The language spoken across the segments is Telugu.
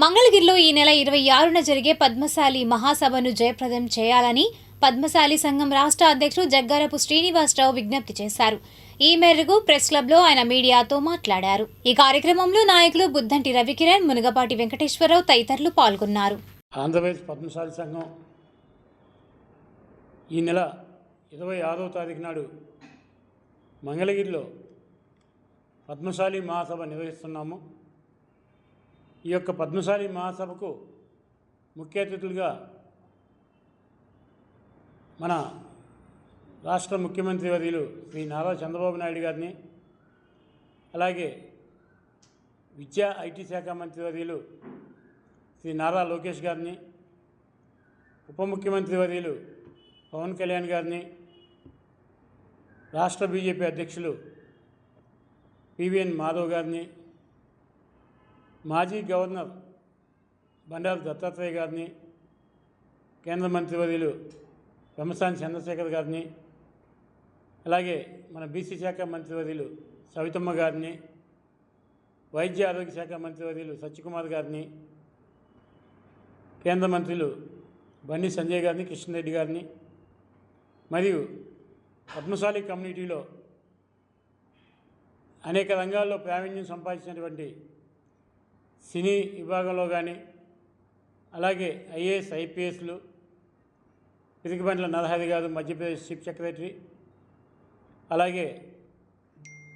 మంగళగిరిలో ఈ నెల 26న జరిగే పద్మశాలి మహాసభను జయప్రదం చేయాలని పద్మశాలి సంఘం రాష్ట్ర అధ్యక్షుడు జగ్గారపు శ్రీనివాసరావు విజ్ఞప్తి చేశారు. ఈ మేరకు ప్రెస్ క్లబ్లో ఆయన మీడియాతో మాట్లాడారు. ఈ కార్యక్రమంలో నాయకులు బుద్దంటి రవికిరణ్, మునగపాటి వెంకటేశ్వరరావు తదితరులు పాల్గొన్నారు. ఆంధ్రప్రదేశ్ పద్మశాలి సంఘం ఈ నెల 26వ తారీఖు నాడు మంగళగిరిలో పద్మశాలి మహాసభ నిర్వహిస్తున్నాము. ఈ యొక్క పద్మశాలి మహాసభకు ముఖ్య అతిథులుగా మన రాష్ట్ర ముఖ్యమంత్రి వర్యులు శ్రీ నారా చంద్రబాబు నాయుడు గారిని, అలాగే విద్యా ఐటీ శాఖ మంత్రి వర్యులు శ్రీ నారా లోకేష్ గారిని, ఉప ముఖ్యమంత్రి వర్యులు పవన్ కళ్యాణ్ గారిని, రాష్ట్ర బీజేపీ అధ్యక్షులు పివిఎన్ మాధవ్ గారిని, మాజీ గవర్నర్ బండారు దత్తాత్రేయ గారిని, కేంద్ర మంత్రివర్యులు పెమ్మసాని చంద్రశేఖర్ గారిని, అలాగే మన బీసీ శాఖ మంత్రివర్యులు సవితమ్మ గారిని, వైద్య ఆరోగ్య శాఖ మంత్రివర్యులు సత్యకుమార్ గారిని, కేంద్ర మంత్రులు బండి సంజయ్ గారిని, కృష్ణరెడ్డి గారిని, మరియు పద్మశాలి కమ్యూనిటీలో అనేక రంగాల్లో ప్రావీణ్యం సంపాదించినటువంటి సినీ విభాగంలో కానీ, అలాగే ఐఏఎస్ ఐపీఎస్లు పిరికిబండ్ల నరహరి గారు మధ్యప్రదేశ్ చీఫ్ సెక్రటరీ, అలాగే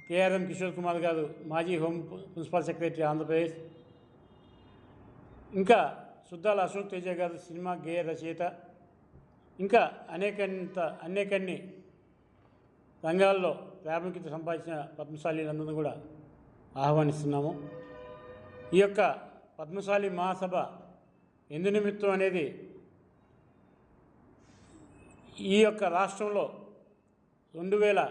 కేఆర్ఎం కిషోర్ కుమార్ గారు మాజీ హోమ్ ప్రిన్సిపల్ సెక్రటరీ ఆంధ్రప్రదేశ్, ఇంకా సుద్దాల అశోక్ తేజ గారు సినిమా గేయ రచయిత, ఇంకా అనేకన్ని రంగాల్లో ప్రాముఖ్యత సంపాదించిన పద్మశాలీలందరూ కూడా ఆహ్వానిస్తున్నాము. ఈ యొక్క పద్మశాలి మహాసభ ఎందు నిమిత్తం అనేది ఈ యొక్క రాష్ట్రంలో 2000